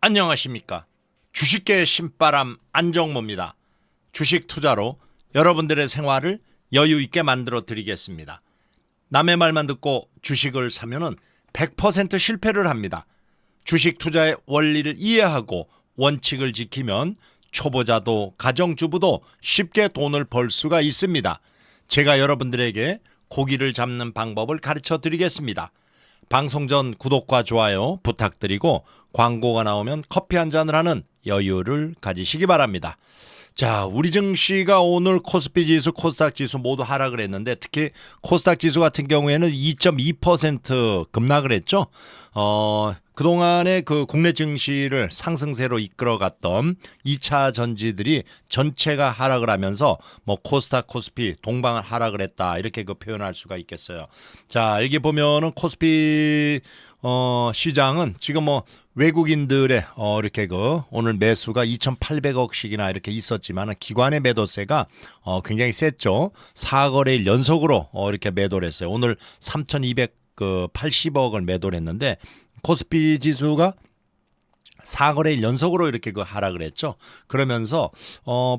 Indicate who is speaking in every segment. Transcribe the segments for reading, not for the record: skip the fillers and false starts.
Speaker 1: 안녕하십니까. 주식계의 신바람 안정모입니다. 주식 투자로 여러분들의 생활을 여유 있게 만들어 드리겠습니다. 남의 말만 듣고 주식을 사면은 100% 실패를 합니다. 주식 투자의 원리를 이해하고 원칙을 지키면 초보자도 가정주부도 쉽게 돈을 벌 수가 있습니다. 제가 여러분들에게 고기를 잡는 방법을 가르쳐 드리겠습니다. 방송 전 구독과 좋아요 부탁드리고 광고가 나오면 커피 한 잔을 하는 여유를 가지시기 바랍니다. 자, 우리 증시가 오늘 코스피 지수, 코스닥 지수 모두 하락을 했는데 특히 코스닥 지수 같은 경우에는 2.2% 급락을 했죠. 그동안에 그 국내 증시를 상승세로 이끌어갔던 2차 전지들이 전체가 하락을 하면서 뭐 코스닥, 코스피 동방은 하락을 했다 이렇게 그 표현할 수가 있겠어요. 자, 여기 보면은 코스피 시장은 지금 뭐 외국인들의 이렇게 그 오늘 매수가 2,800억씩이나 이렇게 있었지만은 기관의 매도세가 굉장히 셌죠. 4거래일 연속으로 이렇게 매도를 했어요. 오늘 3,280억을 매도를 했는데 코스피 지수가 4거래일 연속으로 이렇게 그 하락을 했죠. 그러면서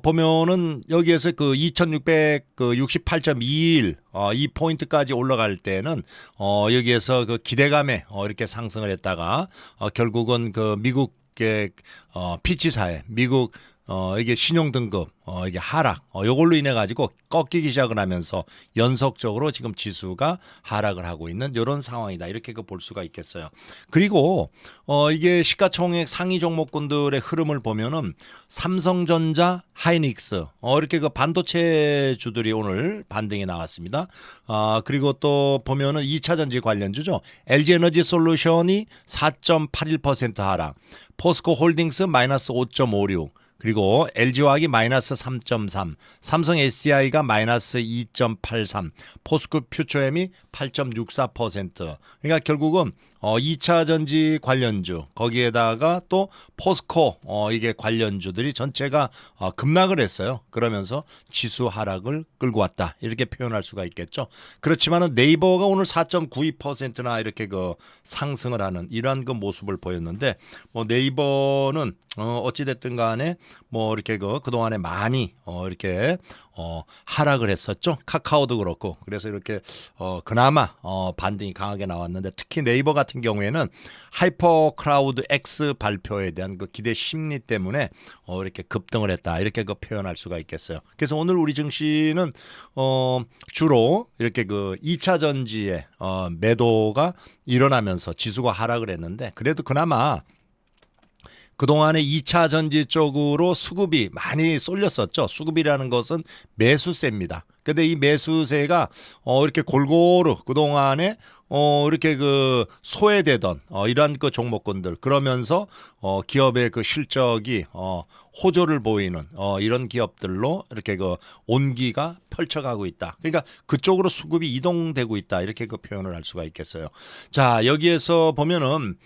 Speaker 1: 보면은 여기에서 그 2,668.21 이 포인트까지 올라갈 때는 여기에서 그 기대감에 이렇게 상승을 했다가 결국은 그 미국의 피치사회 미국 이게 신용등급 이게 하락 요걸로 인해 가지고 꺾이기 시작을 하면서 연속적으로 지금 지수가 하락을 하고 있는 이런 상황이다 이렇게 그 볼 수가 있겠어요. 그리고 이게 시가총액 상위 종목군들의 흐름을 보면은 삼성전자, 하이닉스 이렇게 그 반도체 주들이 오늘 반등이 나왔습니다. 그리고 또 보면은 2차 전지 관련주죠. LG에너지솔루션이 4.81% 하락, 포스코 홀딩스 마이너스 5.56, 그리고 LG화학이 마이너스 3.3, 삼성 SDI가 마이너스 2.83, 포스코 퓨처엠이 8.64%. 그러니까 결국은 2차 전지 관련주 거기에다가 또 포스코 이게 관련주들이 전체가 급락을 했어요. 그러면서 지수 하락을 끌고 왔다 이렇게 표현할 수가 있겠죠. 그렇지만은 네이버가 오늘 4.92%나 이렇게 그 상승을 하는 이러한 그 모습을 보였는데 뭐 네이버는 어찌 됐든 간에 뭐 이렇게 그동안에 많이 이렇게 하락을 했었죠. 카카오도 그렇고. 그래서 이렇게 그나마 반등이 강하게 나왔는데 특히 네이버 같은 경우에는 하이퍼 클라우드 X 발표에 대한 그 기대 심리 때문에 이렇게 급등을 했다. 이렇게 그 표현할 수가 있겠어요. 그래서 오늘 우리 증시는 주로 이렇게 그 2차 전지의 매도가 일어나면서 지수가 하락을 했는데 그래도 그나마 그동안에 2차 전지 쪽으로 수급이 많이 쏠렸었죠. 수급이라는 것은 매수세입니다. 근데 이 매수세가 이렇게 골고루 그동안에 이렇게 그 소외되던 이러한 그 종목군들 그러면서 기업의 그 실적이 호조를 보이는 이런 기업들로 이렇게 그 온기가 펼쳐가고 있다. 그러니까 그쪽으로 수급이 이동되고 있다. 이렇게 그 표현을 할 수가 있겠어요. 자, 여기에서 보면은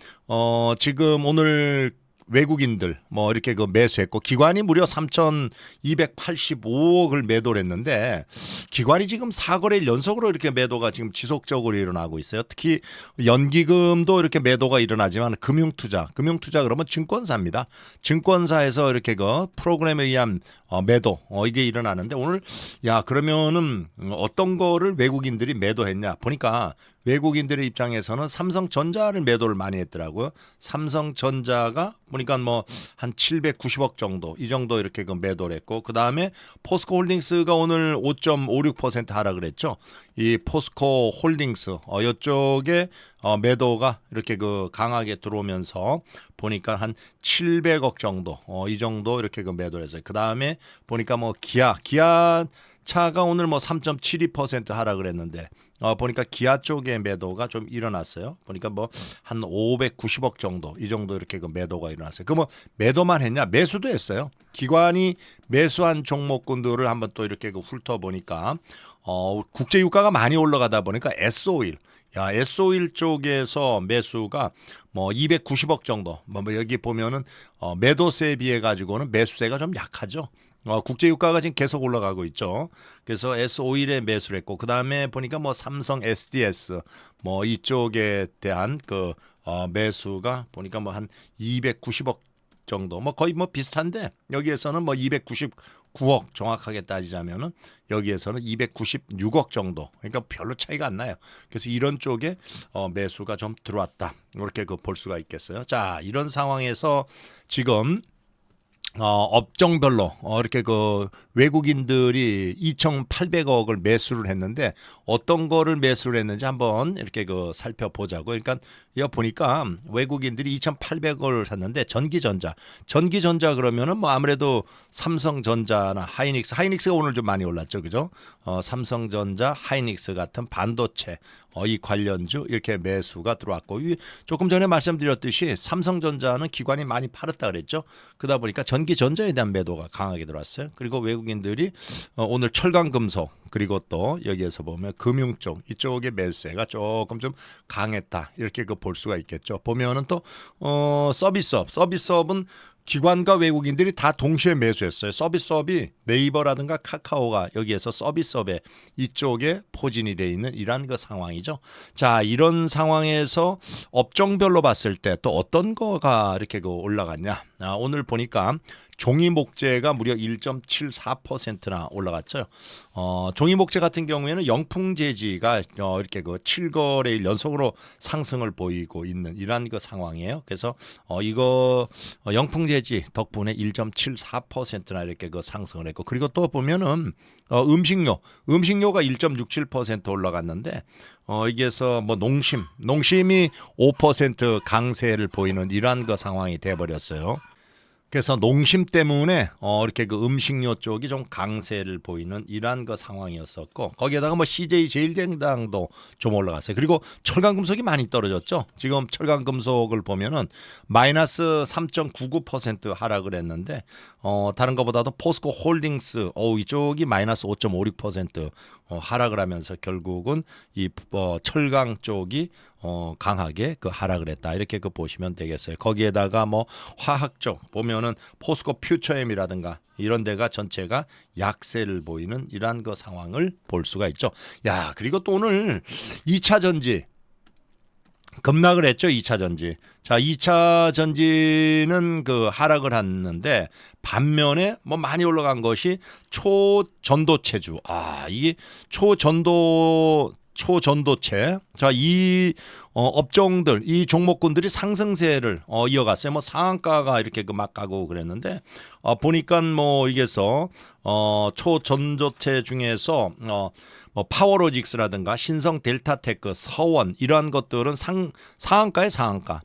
Speaker 1: 지금 오늘 외국인들 뭐 이렇게 그 매수했고 기관이 무려 3,285억을 매도를 했는데 기관이 지금 4거래일 연속으로 이렇게 매도가 지금 지속적으로 일어나고 있어요. 특히 연기금도 이렇게 매도가 일어나지만 금융투자 그러면 증권사입니다. 증권사에서 이렇게 그 프로그램에 의한 매도 이게 일어나는데 오늘 야 그러면은 어떤 거를 외국인들이 매도했냐 보니까 외국인들의 입장에서는 삼성전자를 매도를 많이 했더라고요. 삼성전자가 보니까 뭐 한 790억 정도 이 정도 이렇게 그 매도를 했고 그 다음에 포스코 홀딩스가 오늘 5.56% 하락을 했죠. 이 포스코 홀딩스 이쪽에 매도가 이렇게 그 강하게 들어오면서 보니까 한 700억 정도 이 정도 이렇게 그 매도를 했어요. 그 다음에 보니까 뭐 기아 차가 오늘 뭐 3.72% 하락을 했는데 보니까 기아 쪽의 매도가 좀 일어났어요. 보니까 뭐 한 590억 정도 이 정도 이렇게 그 매도가 일어났어요. 그 뭐 매도만 했냐? 매수도 했어요. 기관이 매수한 종목군들을 한번 또 이렇게 그 훑어보니까 국제 유가가 많이 올라가다 보니까 S-오일 S-오일 쪽에서 매수가 뭐 290억 정도. 뭐 여기 보면은 매도세에 비해 가지고는 매수세가 좀 약하죠. 국제 유가가 지금 계속 올라가고 있죠. 그래서 S-오일에 매수를 했고 그다음에 보니까 뭐 삼성 SDS 뭐 이쪽에 대한 그 매수가 보니까 뭐 한 290억 정도, 뭐 거의 뭐 비슷한데 여기에서는 뭐 299억 정확하게 따지자면은 여기에서는 296억 정도. 그러니까 별로 차이가 안 나요. 그래서 이런 쪽에 매수가 좀 들어왔다. 이렇게 그 볼 수가 있겠어요. 자, 이런 상황에서 지금 업종별로 이렇게 그 외국인들이 2,800억을 매수를 했는데 어떤 거를 매수를 했는지 한번 이렇게 그 살펴보자고. 그러니까 여기 보니까 외국인들이 2,800억을 샀는데 전기전자 그러면은 뭐 아무래도 삼성전자나 하이닉스가 오늘 좀 많이 올랐죠, 그죠? 삼성전자, 하이닉스 같은 반도체 이 관련주 이렇게 매수가 들어왔고, 조금 전에 말씀드렸듯이 삼성전자는 기관이 많이 팔았다 그랬죠. 그러다 보니까 전기전자에 대한 매도가 강하게 들어왔어요. 그리고 외국인들이 오늘 철강금속 그리고 또 여기에서 보면 금융 쪽 이쪽의 매수세가 조금 좀 강했다 이렇게 그 볼 수가 있겠죠. 보면은 또 서비스업은 기관과 외국인들이 다 동시에 매수했어요. 서비스업이 네이버라든가 카카오가 여기에서 서비스업에 이쪽에 포진이 돼 있는 이러한 그 상황이죠. 자, 이런 상황에서 업종별로 봤을 때 또 어떤 거가 이렇게 그 올라갔냐? 오늘 보니까 종이 목재가 무려 1.74%나 올라갔죠. 종이 목재 같은 경우에는 영풍재지가 이렇게 그 7거래일 연속으로 상승을 보이고 있는 이러한 그 상황이에요. 그래서 이거 영풍재지 덕분에 1.74%나 이렇게 그 상승을 했고, 그리고 또 보면은 음식료가 1.67% 올라갔는데 이게서 뭐 농심이 5% 강세를 보이는 이러한 그 상황이 돼 버렸어요. 그래서 농심 때문에 이렇게 그 음식료 쪽이 좀 강세를 보이는 이러한 그 상황이었었고, 거기에다가 뭐 CJ 제일제당도 좀 올라갔어요. 그리고 철강금속이 많이 떨어졌죠. 지금 철강금속을 보면은 마이너스 3.99% 하락을 했는데 다른 것보다도 포스코 홀딩스 이쪽이 마이너스 5.56% 하락을 하면서 결국은 이 철강 쪽이 강하게 그 하락을 했다 이렇게 그 보시면 되겠어요. 거기에다가 뭐 화학 쪽 보면은 포스코 퓨처엠이라든가 이런 데가 전체가 약세를 보이는 이러한 그 상황을 볼 수가 있죠. 야, 그리고 또 오늘 2차 전지 급락을 했죠. 2차 전지. 자, 2차 전지는 그 하락을 했는데 반면에 뭐 많이 올라간 것이 초전도체주. 이게 초전도체. 자, 이 업종들, 이 종목군들이 상승세를 이어갔어요. 뭐 상한가가 이렇게 그 막 가고 그랬는데 보니까 뭐 이게서 초전도체 중에서 뭐 파워로직스라든가 신성 델타테크, 서원 이러한 것들은 상한가에 상한가.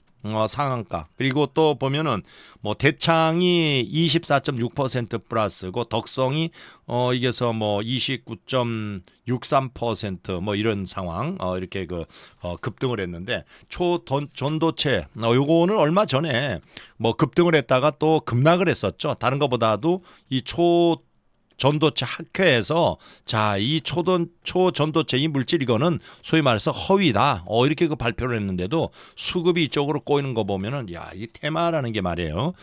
Speaker 1: 상한가. 그리고 또 보면은 뭐 대창이 24.6% 플러스고 덕성이 이게서 뭐 29.63% 뭐 이런 상황 이렇게 그 급등을 했는데 초전도체 요거는 얼마 전에 뭐 급등을 했다가 또 급락을 했었죠. 다른 것보다도 이 전도체 학회에서 자, 이 초전도체 이 물질 이거는 소위 말해서 허위다. 이렇게 그 발표를 했는데도 수급이 이쪽으로 꼬이는 거 보면은 야, 이 테마라는 게 말이에요.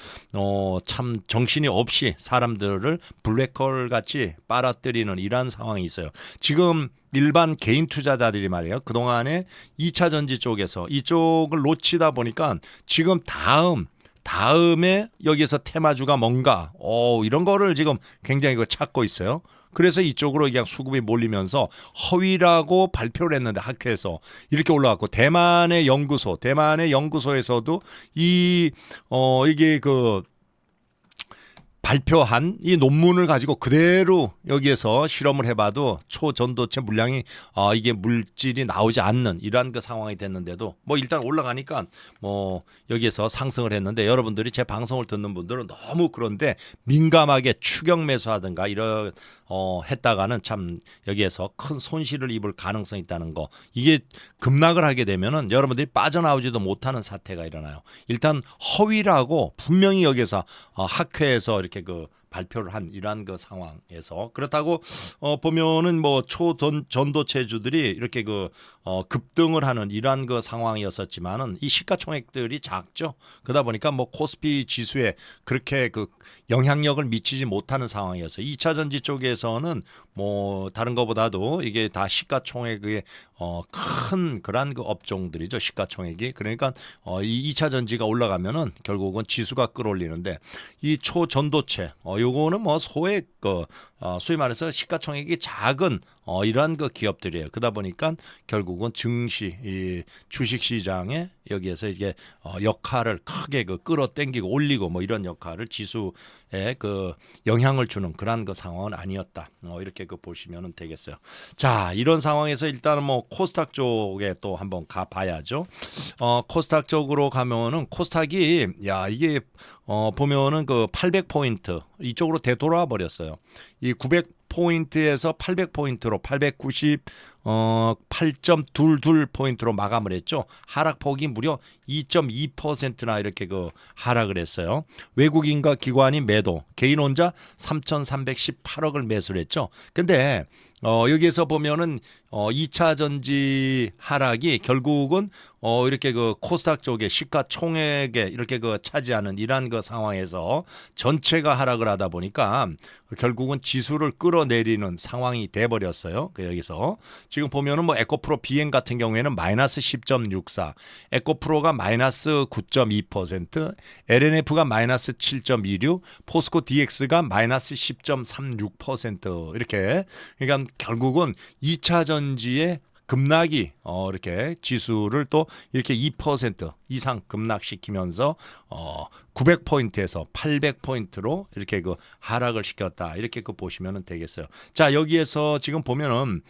Speaker 1: 참 정신이 없이 사람들을 블랙홀 같이 빨아들이는 이러한 상황이 있어요. 지금 일반 개인 투자자들이 말이에요. 그동안에 2차 전지 쪽에서 이쪽을 놓치다 보니까 지금 다음에 여기서 테마주가 뭔가 이런 거를 지금 굉장히 찾고 있어요. 그래서 이쪽으로 그냥 수급이 몰리면서 허위라고 발표를 했는데 학회에서 이렇게 올라갔고, 대만의 연구소에서도 이게 그 발표한 이 논문을 가지고 그대로 여기에서 실험을 해봐도 초전도체 물량이 이게 물질이 나오지 않는 이러한 그 상황이 됐는데도 뭐 일단 올라가니까 뭐 여기에서 상승을 했는데, 여러분들이 제 방송을 듣는 분들은 너무 그런데 민감하게 추격 매수하든가 이런 했다가는 참 여기에서 큰 손실을 입을 가능성이 있다는 거. 이게 급락을 하게 되면은 여러분들이 빠져나오지도 못하는 사태가 일어나요. 일단 허위라고 분명히 여기서 학회에서 이렇게 그 발표를 한 이러한 그 상황에서, 그렇다고 보면은 뭐 초전도체주들이 이렇게 그 급등을 하는 이러한 그 상황이었었지만은 이 시가총액들이 작죠. 그러다 보니까 뭐 코스피 지수에 그렇게 그 영향력을 미치지 못하는 상황이었어요. 2차 전지 쪽에서는 뭐 다른 것보다도 이게 다 시가총액의 큰 그런 그 업종들이죠. 시가총액이. 그러니까 이 2차 전지가 올라가면은 결국은 지수가 끌어올리는데 이 초전도체 요거는 뭐 소액 소위 말해서 시가총액이 작은 이러한 그 기업들이에요. 그러다 보니까 결국은 증시 이 주식 시장에 여기에서 이게 역할을 크게 그 끌어당기고 올리고 뭐 이런 역할을 지수에 그 영향을 주는 그러한 그 상황은 아니었다. 이렇게 그 보시면 되겠어요. 자, 이런 상황에서 일단은 뭐 코스닥 쪽에 또 한번 가 봐야죠. 코스닥 쪽으로 가면은 코스닥이 야 이게 보면은 그 800포인트 이쪽으로 되돌아 버렸어요. 이 900포인트에서 800포인트로 828.22포인트로 마감을 했죠. 하락폭이 무려 2.2%나 이렇게 그 하락을 했어요. 외국인과 기관이 매도, 개인 혼자 3,318억을 매수를 했죠. 근데 여기에서 보면은 2차 전지 하락이 결국은 이렇게 그 코스닥 쪽에 시가총액에 이렇게 그 차지하는 이러한 그 상황에서 전체가 하락을 하다 보니까 결국은 지수를 끌어내리는 상황이 돼 버렸어요. 그 여기서 지금 보면은 뭐 에코프로 비행 같은 경우에는 마이너스 10.64, 에코프로가 마이너스 9.2%, LNF가 마이너스 7.26, 포스코 DX가 마이너스 10.36% 이렇게. 그러니까 결국은 2차 전지의 급락이 이렇게 지수를 또 이렇게 2% 이상 급락시키면서 900포인트에서 800포인트로 이렇게 그 하락을 시켰다. 이렇게 그 보시면 되겠어요. 자, 여기에서 지금 보면은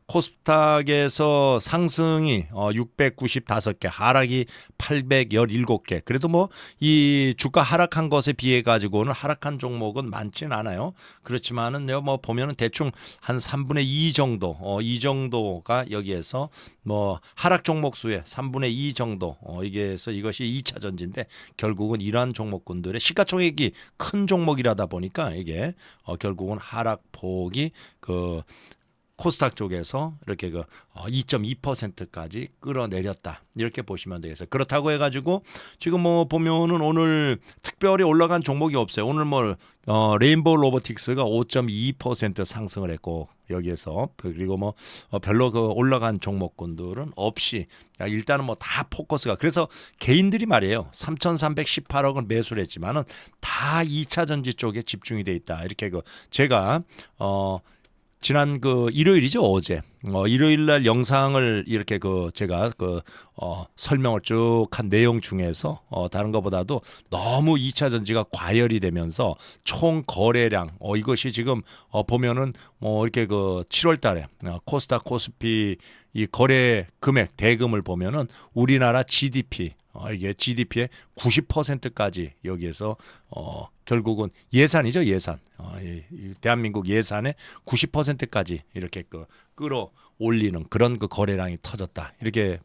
Speaker 1: 코스닥에서 상승이 695개, 하락이 817개. 그래도 뭐 이 주가 하락한 것에 비해 가지고는 하락한 종목은 많진 않아요. 그렇지만은요, 뭐 보면은 대충 한 3분의 2 정도, 이 정도가 여기에서 뭐 하락 종목 수의 3분의 2 정도 이게서 이것이 2차 전지인데 결국은 이러한 종목군들의 시가총액이 큰 종목이라다 보니까 이게 결국은 하락폭이 그 코스닥 쪽에서 이렇게 그 2.2%까지 끌어내렸다. 이렇게 보시면 되겠어요. 그렇다고 해가지고 지금 뭐 보면은 오늘 특별히 올라간 종목이 없어요. 오늘 뭐 레인보우 로보틱스가 5.2% 상승을 했고 여기에서 그리고 뭐 별로 그 올라간 종목군들은 없이 일단은 뭐 다 포커스가 그래서 개인들이 말이에요. 3,318억을 매수를 했지만은 다 2차 전지 쪽에 집중이 돼 있다. 이렇게 그 제가 지난 그 일요일이죠 어제 일요일 날 영상을 이렇게 그 제가 그 설명을 쭉 한 내용 중에서 다른 것보다도 너무 2차 전지가 과열이 되면서 총 거래량 이것이 지금 보면은 뭐 이렇게 그 7월 달에 코스닥 코스피 이 거래 금액 대금을 보면은 우리나라 GDP 이게 GDP의 90%까지 여기에서 결국은 예산이죠 예산 이 대한민국 예산의 90%까지 이렇게 그 끌어올리는 그런 그 거래량이 터졌다 이렇게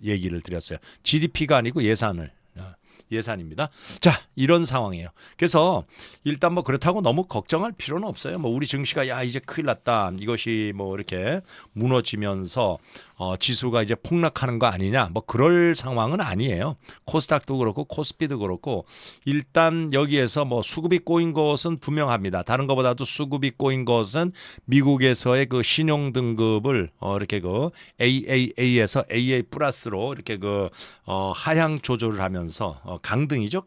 Speaker 1: 얘기를 드렸어요. GDP가 아니고 예산입니다. 자, 이런 상황이에요. 그래서 일단 뭐 그렇다고 너무 걱정할 필요는 없어요. 뭐 우리 증시가 야 이제 큰일 났다. 이것이 뭐 이렇게 무너지면서 지수가 이제 폭락하는 거 아니냐. 뭐 그럴 상황은 아니에요. 코스닥도 그렇고 코스피도 그렇고 일단 여기에서 뭐 수급이 꼬인 것은 분명합니다. 다른 것보다도 수급이 꼬인 것은 미국에서의 그 신용 등급을 이렇게 그 AAA에서 AA 플러스로 이렇게 그 하향 조절을 하면서 강등이죠,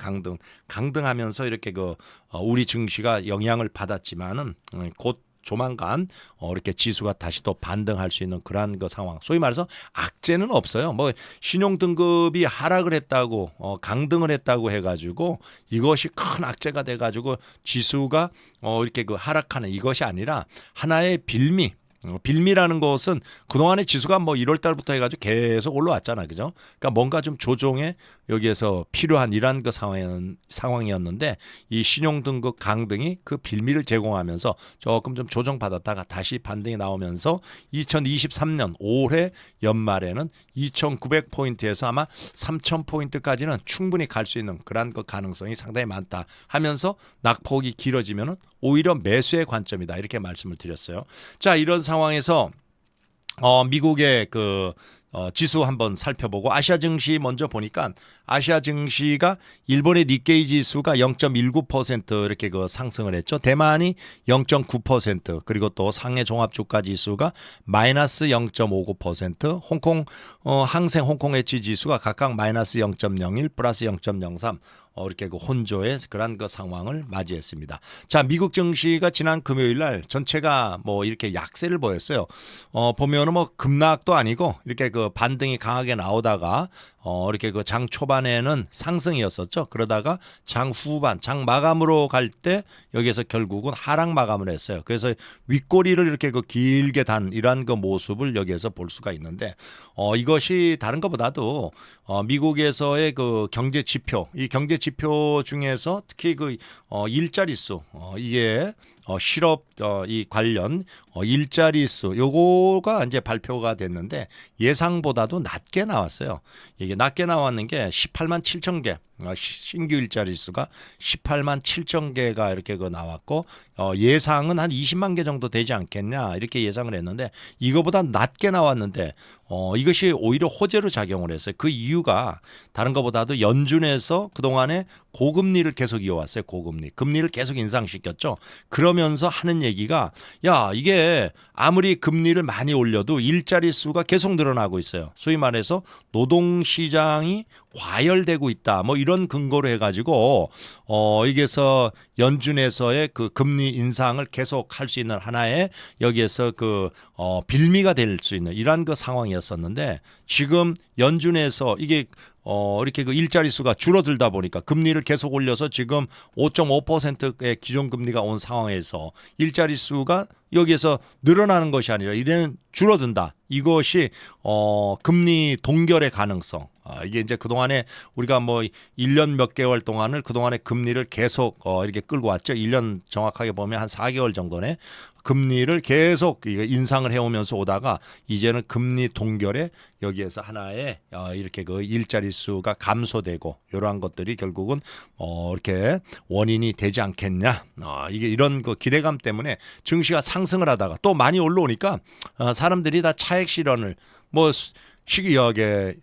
Speaker 1: 강등하면서 이렇게 그 우리 증시가 영향을 받았지만은 곧 조만간 이렇게 지수가 다시 또 반등할 수 있는 그러한 그 상황. 소위 말해서 악재는 없어요. 뭐 신용 등급이 하락을 했다고 강등을 했다고 해가지고 이것이 큰 악재가 돼가지고 지수가 이렇게 그 하락하는 이것이 아니라 하나의 빌미라는 것은 그동안의 지수가 뭐 1월 달부터 해가지고 계속 올라왔잖아. 그죠? 그러니까 뭔가 좀 조정에 여기에서 필요한 이러한 그 상황이었는데 이 신용등급 강등이 그 빌미를 제공하면서 조금 좀 조정받았다가 다시 반등이 나오면서 2023년 올해 연말에는 2,900포인트에서 아마 3,000포인트까지는 충분히 갈 수 있는 그러한 그 가능성이 상당히 많다 하면서 낙폭이 길어지면은 오히려 매수의 관점이다. 이렇게 말씀을 드렸어요. 자, 이런 상황에서 미국의 그 지수 한번 살펴보고 아시아 증시 먼저 보니까 아시아 증시가 일본의 니케이 지수가 0.19% 이렇게 그 상승을 했죠. 대만이 0.9% 그리고 또 상해 종합주가 지수가 마이너스 0.59% 홍콩 항생 홍콩 해치 지수가 각각 마이너스 0.01 플러스 0.03 이렇게 그 혼조의 그런 그 상황을 맞이했습니다. 자, 미국 증시가 지난 금요일 날 전체가 뭐 이렇게 약세를 보였어요. 보면은 뭐 급락도 아니고 이렇게 그 반등이 강하게 나오다가 이렇게 그 장 초반에는 상승이었었죠. 그러다가 장 후반, 장 마감으로 갈 때 여기에서 결국은 하락 마감을 했어요. 그래서 윗꼬리를 이렇게 그 길게 단 이러한 그 모습을 여기에서 볼 수가 있는데 이것이 다른 것보다도 미국에서의 그 경제 지표, 이 경제 지표 중에서 특히 그 일자리 수 이게 실업 이 관련 일자리 수 요거가 이제 발표가 됐는데 예상보다도 낮게 나왔어요. 이게 낮게 나왔는 게 18만 7천 개. 신규 일자리 수가 18만 7천 개가 이렇게 그 나왔고 예상은 한 20만 개 정도 되지 않겠냐 이렇게 예상을 했는데 이거보다 낮게 나왔는데 이것이 오히려 호재로 작용을 했어요. 그 이유가 다른 것보다도 연준에서 그동안에 고금리를 계속 이어왔어요. 금리를 계속 인상시켰죠. 그러면서 하는 얘기가 야 이게 아무리 금리를 많이 올려도 일자리 수가 계속 늘어나고 있어요. 소위 말해서 노동시장이 과열되고 있다. 뭐 이런 근거로 해가지고 여기에서 연준에서의 그 금리 인상을 계속 할 수 있는 하나의 여기에서 그 빌미가 될 수 있는 이러한 그 상황이었었는데 지금 연준에서 이게 이렇게 그 일자리 수가 줄어들다 보니까 금리를 계속 올려서 지금 5.5%의 기존 금리가 온 상황에서 일자리 수가 여기에서 늘어나는 것이 아니라 이래는 줄어든다. 이것이 금리 동결의 가능성. 이게 이제 그동안에 우리가 뭐 1년 몇 개월 동안을 그동안에 금리를 계속 이렇게 끌고 왔죠. 1년 정확하게 보면 한 4개월 정도네. 금리를 계속 인상을 해오면서 오다가 이제는 금리 동결에 여기에서 하나의 이렇게 그 일자리 수가 감소되고 이러한 것들이 결국은 이렇게 원인이 되지 않겠냐. 이게 이런 그 기대감 때문에 증시가 상승을 하다가 또 많이 올라오니까 사람들이 다 차익 실현을 뭐 시기하게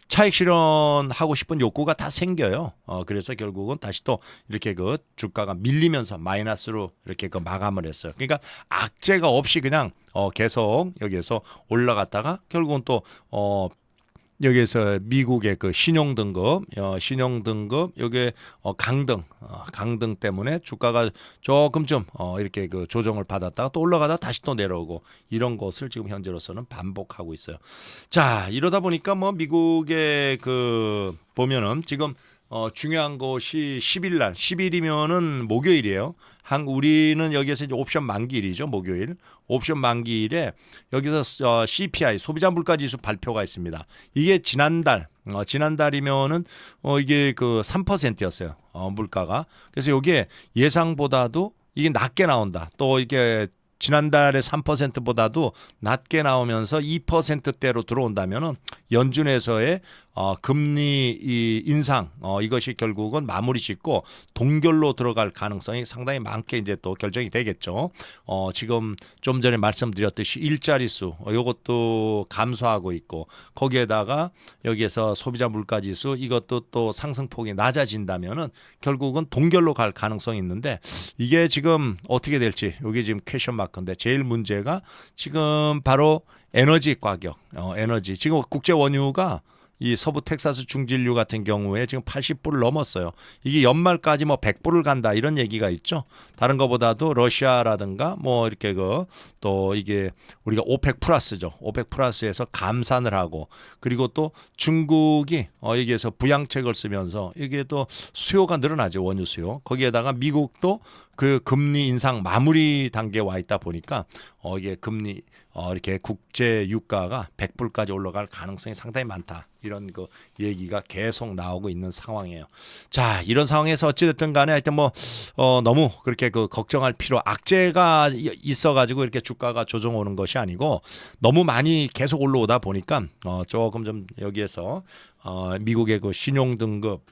Speaker 1: 차익 실현하고 싶은 욕구가 다 생겨요. 그래서 결국은 다시 또 이렇게 그 주가가 밀리면서 마이너스로 이렇게 그 마감을 했어요. 그러니까 악재가 없이 그냥 계속 여기에서 올라갔다가 결국은 또 여기에서 미국의 그 신용등급 여기에 강등 때문에 주가가 조금 좀 이렇게 그 조정을 받았다가 또 올라가다 다시 또 내려오고 이런 것을 지금 현재로서는 반복하고 있어요. 자, 이러다 보니까 뭐 미국의 그 보면은 지금 중요한 것이 10일이면은 목요일이에요. 우리는 여기에서 이제 옵션 만기일이죠. 목요일. 옵션 만기일에 여기서 CPI 소비자 물가 지수 발표가 있습니다. 이게 지난달이면은 이게 그 3%였어요. 물가가. 그래서 이게 예상보다도 이게 낮게 나온다. 또 이게 지난달에 3%보다도 낮게 나오면서 2%대로 들어온다면은 연준에서의 금리 인상 이것이 결국은 마무리 짓고 동결로 들어갈 가능성이 상당히 많게 이제 또 결정이 되겠죠. 지금 좀 전에 말씀드렸듯이 일자리 수 이것도 감소하고 있고 거기에다가 여기에서 소비자 물가 지수 이것도 또 상승폭이 낮아진다면은 결국은 동결로 갈 가능성이 있는데 이게 지금 어떻게 될지 이게 지금 퀘션 마크인데 제일 문제가 지금 바로 에너지 가격, 에너지 지금 국제 원유가 이 서부 텍사스 중진류 같은 경우에 지금 80불을 넘었어요. 이게 연말까지 뭐 100불을 간다 이런 얘기가 있죠. 다른 것보다도 러시아라든가 뭐 이렇게 또 이게 우리가 오펙 플러스죠. 오펙 플러스에서 감산을 하고 그리고 또 중국이 여기에서 부양책을 쓰면서 이게 또 수요가 늘어나죠. 원유 수요. 거기에다가 미국도 그 금리 인상 마무리 단계에 와 있다 보니까 이게 금리 이렇게 국제 유가가 100불까지 올라갈 가능성이 상당히 많다. 이런 그 얘기가 계속 나오고 있는 상황이에요. 자, 이런 상황에서 어찌됐든 간에 하여튼 뭐 너무 그렇게 그 걱정할 악재가 있어가지고 이렇게 주가가 조정 오는 것이 아니고 너무 많이 계속 올라오다 보니까 조금 좀 여기에서 미국의 그 신용 등급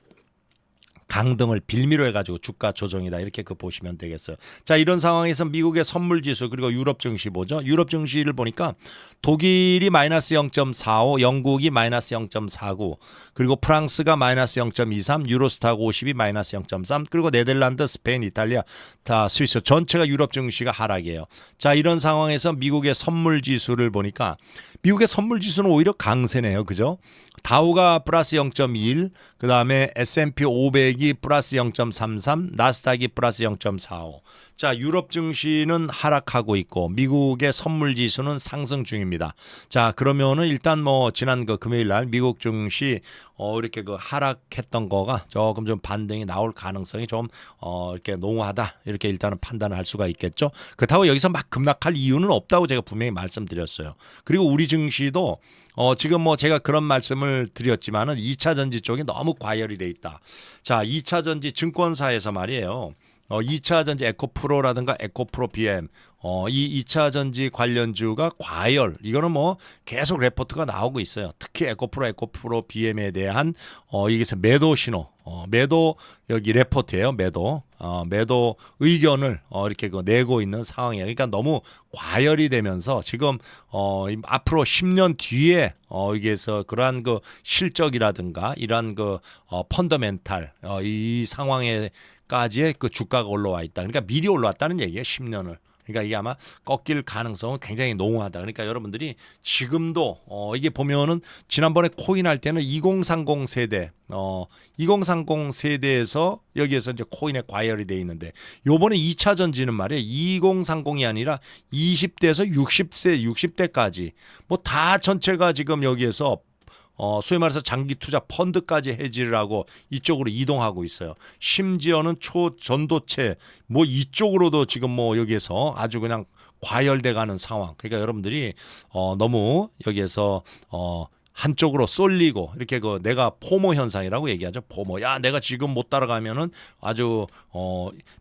Speaker 1: 강등을 빌미로 해가지고 주가 조정이다 이렇게 그 보시면 되겠어요. 자, 이런 상황에서 미국의 선물 지수 그리고 유럽 증시 보죠. 유럽 증시를 보니까 독일이 마이너스 0.45, 영국이 마이너스 0.49, 그리고 프랑스가 마이너스 0.23, 유로스탁 50이 마이너스 0.3, 그리고 네덜란드, 스페인, 이탈리아, 다 스위스 전체가 유럽 증시가 하락이에요. 자, 이런 상황에서 미국의 선물 지수를 보니까 미국의 선물 지수는 오히려 강세네요. 그죠? 다우가 플러스 0.21, 그 다음에 S&P 500이 플러스 0.33, 나스닥이 플러스 0.45. 자, 유럽 증시는 하락하고 있고 미국의 선물 지수는 상승 중입니다. 자, 그러면은 일단 뭐 지난 그 금요일 날 미국 증시 이렇게 그 하락했던 거가 조금 좀 반등이 나올 가능성이 좀 이렇게 농후하다 이렇게 일단은 판단을 할 수가 있겠죠. 그렇다고 여기서 막 급락할 이유는 없다고 제가 분명히 말씀드렸어요. 그리고 우리 증시도 지금 뭐 제가 그런 말씀을 드렸지만은 2차 전지 쪽이 너무 과열이 돼 있다. 자, 2차 전지 증권사에서 말이에요. 2차 전지 에코프로라든가 에코프로 BM 이 2차 전지 관련주가 과열 이거는 뭐 계속 레포트가 나오고 있어요. 특히 에코프로 BM에 대한 여기서 매도 신호 매도 여기 레포트예요. 매도 의견을 이렇게 그 내고 있는 상황이에요. 그러니까 너무 과열이 되면서 지금 앞으로 10년 뒤에 여기에서 그러한 그 실적이라든가 이러한 그 펀더멘탈 이 상황에 까지의 그 주가가 올라와 있다. 그러니까 미리 올라왔다는 얘기예요. 10년을. 그러니까 이게 아마 꺾일 가능성은 굉장히 농후하다. 그러니까 여러분들이 지금도 이게 보면은 지난번에 코인 할 때는 2030 세대 2030 세대에서 여기에서 이제 코인에 과열이 돼 있는데 요번에 2차 전지는 말이에요. 2030이 아니라 20대에서 60대까지 뭐 다 전체가 지금 여기에서 소위 말해서 장기 투자 펀드까지 해지를 하고 이쪽으로 이동하고 있어요. 심지어는 초전도체 뭐 이쪽으로도 지금 뭐 여기에서 아주 그냥 과열돼 가는 상황. 그러니까 여러분들이 너무 여기에서 한쪽으로 쏠리고 이렇게 그 내가 포모 현상이라고 얘기하죠. 포모. 야, 내가 지금 못 따라가면은 아주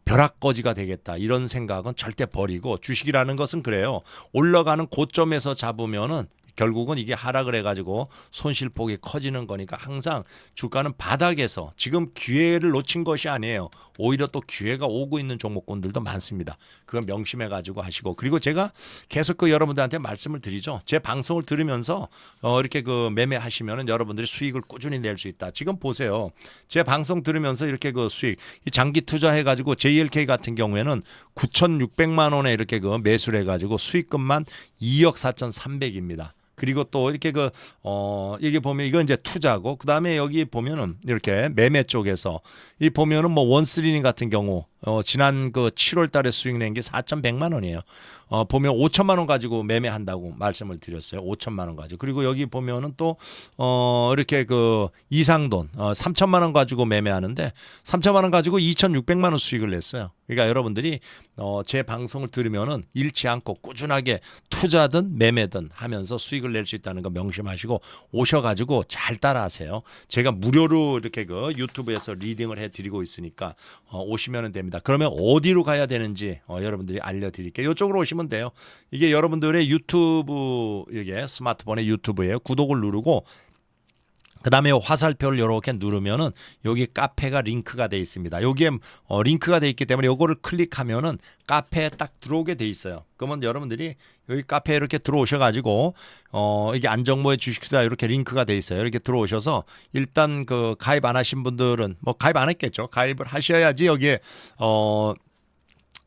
Speaker 1: 벼락거지가 되겠다. 이런 생각은 절대 버리고 주식이라는 것은 그래요. 올라가는 고점에서 잡으면은 결국은 이게 하락을 해가지고 손실폭이 커지는 거니까 항상 주가는 바닥에서 지금 기회를 놓친 것이 아니에요. 오히려 또 기회가 오고 있는 종목군들도 많습니다. 그건 명심해가지고 하시고 그리고 제가 계속 그 여러분들한테 말씀을 드리죠. 제 방송을 들으면서 이렇게 그 매매하시면은 여러분들이 수익을 꾸준히 낼 수 있다. 지금 보세요. 제 방송 들으면서 이렇게 그 수익 이 장기 투자해가지고 JLK 같은 경우에는 9,600만 원에 이렇게 그 매수를 해가지고 수익금만 2억 4,300입니다. 그리고 또 이렇게 이게 보면 이건 이제 투자고 그다음에 여기 보면은 이렇게 매매 쪽에서 이 보면은 뭐 원스리닝 같은 경우 지난 그 7월 달에 수익 낸 게 4,100만 원이에요. 보면 5천만 원 가지고 매매한다고 말씀을 드렸어요. 5천만 원 가지고. 그리고 여기 보면은 또 이렇게 그 이상돈 3천만 원 가지고 매매하는데 3천만 원 가지고 2,600만 원 수익을 냈어요. 그러니까 여러분들이 제 방송을 들으면은 잃지 않고 꾸준하게 투자든 매매든 하면서 수익을 낼 수 있다는 거 명심하시고 오셔가지고 잘 따라하세요. 제가 무료로 이렇게 그 유튜브에서 리딩을 해드리고 있으니까 오시면 됩니다. 그러면 어디로 가야 되는지 여러분들이 알려드릴게요. 이쪽으로 오시면 돼요. 이게 여러분들의 유튜브 이게 스마트폰의 유튜브예요. 구독을 누르고 그 다음에 화살표를 이렇게 누르면은 여기 카페가 링크가 돼 있습니다. 여기에 링크가 돼 있기 때문에 요거를 클릭하면은 카페에 딱 들어오게 돼 있어요. 그러면 여러분들이 여기 카페에 이렇게 들어오셔가지고 이게 안정모의 주식투자 이렇게 링크가 돼 있어요. 이렇게 들어오셔서 일단 그 가입 안 하신 분들은 뭐 가입 안 했겠죠. 가입을 하셔야지 여기에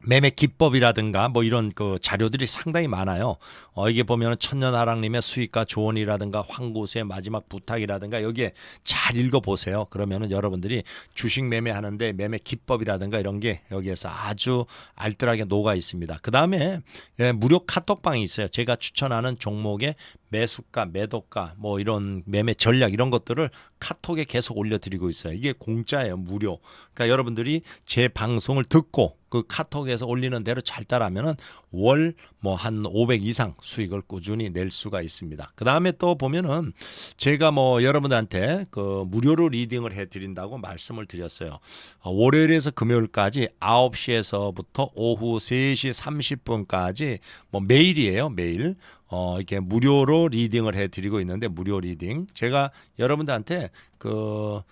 Speaker 1: 매매 기법이라든가 뭐 이런 그 자료들이 상당히 많아요. 이게 보면은 천년아랑님의 수익과 조언이라든가 황고수의 마지막 부탁이라든가 여기에 잘 읽어보세요. 그러면은 여러분들이 주식 매매하는데 매매 기법이라든가 이런 게 여기에서 아주 알뜰하게 녹아 있습니다. 그 다음에 무료 카톡방이 있어요. 제가 추천하는 종목의 매수가, 매도가, 뭐 이런 매매 전략 이런 것들을 카톡에 계속 올려드리고 있어요. 이게 공짜예요, 무료. 그러니까 여러분들이 제 방송을 듣고 그 카톡에서 올리는 대로 잘 따라하면은 월 뭐 한 500 이상 수익을 꾸준히 낼 수가 있습니다. 그 다음에 또 보면은 제가 뭐 여러분들한테 그 무료로 리딩을 해드린다고 말씀을 드렸어요. 월요일에서 금요일까지 9시에서부터 오후 3시 30분까지 뭐 매일이에요, 매일. 이렇게 무료로 리딩을 해드리고 있는데 무료 리딩. 제가 여러분들한테 그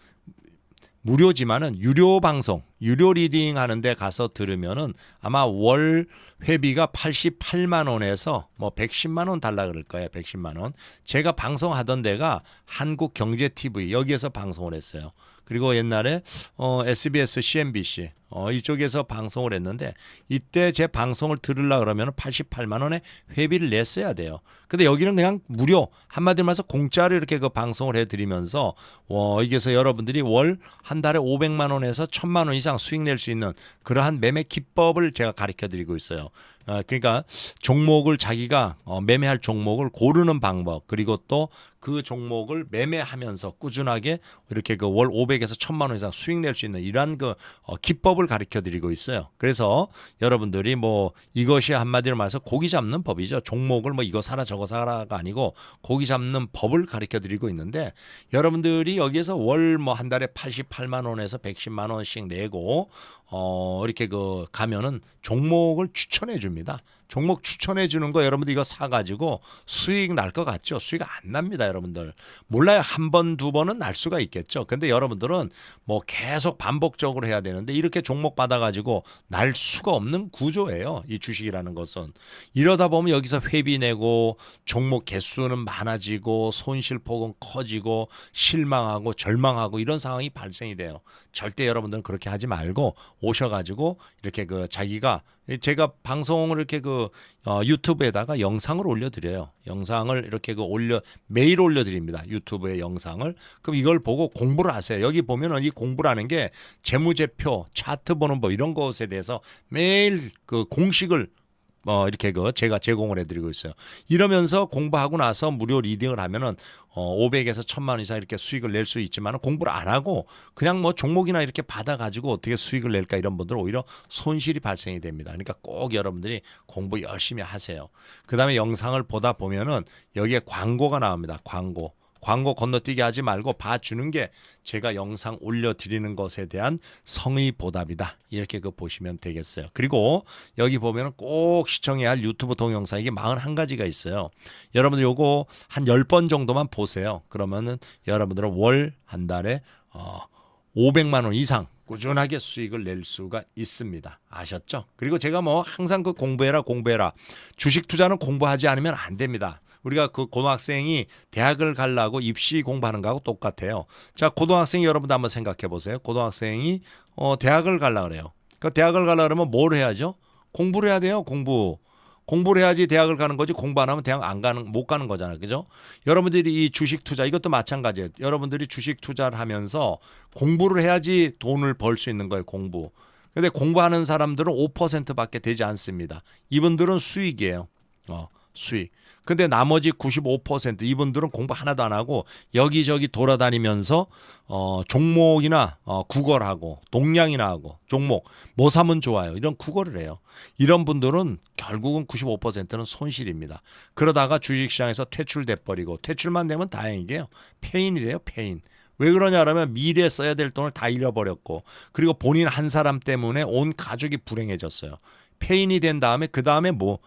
Speaker 1: 무료지만은 유료 방송, 유료 리딩 하는데 가서 들으면은 아마 월 회비가 88만 원에서 뭐 110만 원 달라 그럴 거예요. 110만 원. 제가 방송하던 데가 한국경제TV 여기에서 방송을 했어요. 그리고 옛날에 SBS, CNBC 이쪽에서 방송을 했는데 이때 제 방송을 들으려 그러면 88만 원의 회비를 냈어야 돼요. 근데 여기는 그냥 무료 한마디로 말해서 공짜로 이렇게 그 방송을 해드리면서 여기서 여러분들이 월 한 달에 500만 원에서 1000만 원 이상 수익 낼 수 있는 그러한 매매 기법을 제가 가르쳐드리고 있어요. 그러니까 종목을 자기가 매매할 종목을 고르는 방법 그리고 또 그 종목을 매매하면서 꾸준하게 이렇게 그 월 500에서 1000만 원 이상 수익 낼 수 있는 이러한 그 기법을 가르쳐 드리고 있어요. 그래서 여러분들이 뭐 이것이 한마디로 말해서 고기 잡는 법이죠. 종목을 뭐 이거 사라 저거 사라가 아니고 고기 잡는 법을 가르쳐 드리고 있는데 여러분들이 여기에서 월 뭐 한 달에 88만 원에서 110만 원씩 내고 이렇게 그 가면은 종목을 추천해 줍니다. 종목 추천해 주는 거 여러분들 이거 사가지고 수익 날 것 같죠? 수익 안 납니다, 여러분들. 몰라요. 한 번, 두 번은 날 수가 있겠죠. 근데 여러분들은 뭐 계속 반복적으로 해야 되는데 이렇게 종목 받아가지고 날 수가 없는 구조예요. 이 주식이라는 것은. 이러다 보면 여기서 회비 내고 종목 개수는 많아지고 손실폭은 커지고 실망하고 절망하고 이런 상황이 발생이 돼요. 절대 여러분들은 그렇게 하지 말고 오셔가지고 이렇게 그 자기가 제가 방송을 이렇게 그 유튜브에다가 영상을 올려드려요. 영상을 이렇게 그 매일 올려드립니다. 유튜브에 영상을. 그럼 이걸 보고 공부를 하세요. 여기 보면은 이 공부라는 게 재무제표, 차트 보는 법 이런 것에 대해서 매일 그 공식을 이렇게 그 제가 제공을 해드리고 있어요. 이러면서 공부하고 나서 무료 리딩을 하면은 500에서 1000만 원 이상 이렇게 수익을 낼 수 있지만 공부를 안 하고 그냥 뭐 종목이나 이렇게 받아가지고 어떻게 수익을 낼까 이런 분들은 오히려 손실이 발생이 됩니다. 그러니까 꼭 여러분들이 공부 열심히 하세요. 그 다음에 영상을 보다 보면은 여기에 광고가 나옵니다. 광고 건너뛰기 하지 말고 봐주는 게 제가 영상 올려드리는 것에 대한 성의 보답이다. 이렇게 그 보시면 되겠어요. 그리고 여기 보면은 꼭 시청해야 할 유튜브 동영상 이게 41가지가 있어요. 여러분들 요거 한 10번 정도만 보세요. 그러면은 여러분들은 월 한 달에 500만 원 이상 꾸준하게 수익을 낼 수가 있습니다. 아셨죠? 그리고 제가 뭐 항상 그 공부해라. 주식 투자는 공부하지 않으면 안 됩니다. 우리가 그 고등학생이 대학을 가려고 입시 공부하는 거하고 똑같아요. 자, 고등학생 여러분도 한번 생각해 보세요. 고등학생이 대학을 가려고 그래요. 그러니까 대학을 가려고 그러면 뭘 해야죠? 공부를 해야 돼요. 공부를 해야지 대학을 가는 거지 공부 안 하면 대학 못 가는 거잖아요. 그죠? 여러분들이 이 주식 투자 이것도 마찬가지예요. 여러분들이 주식 투자를 하면서 공부를 해야지 돈을 벌 수 있는 거예요. 공부. 근데 공부하는 사람들은 5%밖에 되지 않습니다. 이분들은 수익이에요. 수익. 근데 나머지 95% 이분들은 공부 하나도 안 하고 여기저기 돌아다니면서 종목이나 구걸 하고 동량이나 하고 종목 뭐 사면 좋아요. 이런 구걸을 해요. 이런 분들은 결국은 95%는 손실입니다. 그러다가 주식시장에서 퇴출돼 버리고 퇴출만 되면 다행이게요. 폐인이 돼요. 폐인. 왜 그러냐라면 미래에 써야 될 돈을 다 잃어버렸고 그리고 본인 한 사람 때문에 온 가족이 불행해졌어요. 폐인이 된 다음에 그 다음에 뭐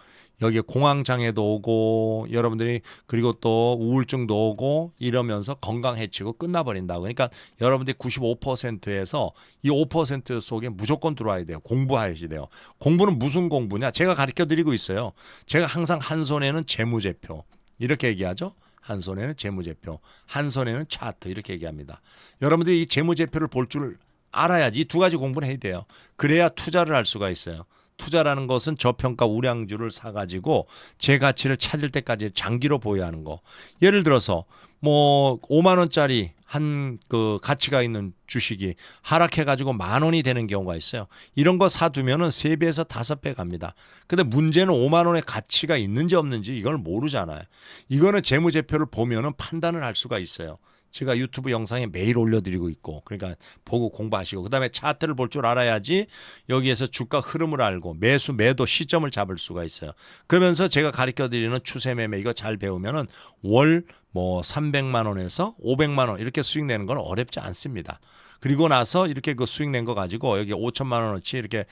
Speaker 1: 여기에 공황장애도 오고 여러분들이 그리고 또 우울증도 오고 이러면서 건강 해치고 끝나버린다고. 그러니까 여러분들이 95%에서 이 5% 속에 무조건 들어와야 돼요. 공부해야지 돼요. 공부는 무슨 공부냐? 제가 가르쳐 드리고 있어요. 제가 항상 한 손에는 재무제표 이렇게 얘기하죠. 한 손에는 재무제표, 한 손에는 차트 이렇게 얘기합니다. 여러분들이 이 재무제표를 볼 줄 알아야지 이 두 가지 공부를 해야 돼요. 그래야 투자를 할 수가 있어요. 투자라는 것은 저평가 우량주를 사가지고 제 가치를 찾을 때까지 장기로 보유하는 거. 예를 들어서 뭐 5만 원짜리 한 그 가치가 있는 주식이 하락해가지고 10,000원이 되는 경우가 있어요. 이런 거 사두면은 3배에서 5배 갑니다. 근데 문제는 5만 원의 가치가 있는지 없는지 이걸 모르잖아요. 이거는 재무제표를 보면은 판단을 할 수가 있어요. 제가 유튜브 영상에 매일 올려드리고 있고 그러니까 보고 공부하시고 그다음에 차트를 볼 줄 알아야지 여기에서 주가 흐름을 알고 매수 매도 시점을 잡을 수가 있어요. 그러면서 제가 가르쳐드리는 추세 매매 이거 잘 배우면은 월 뭐 300만 원에서 500만 원 이렇게 수익 내는 건 어렵지 않습니다. 그리고 나서 이렇게 그 수익 낸 거 가지고 여기 5천만 원어치 이렇게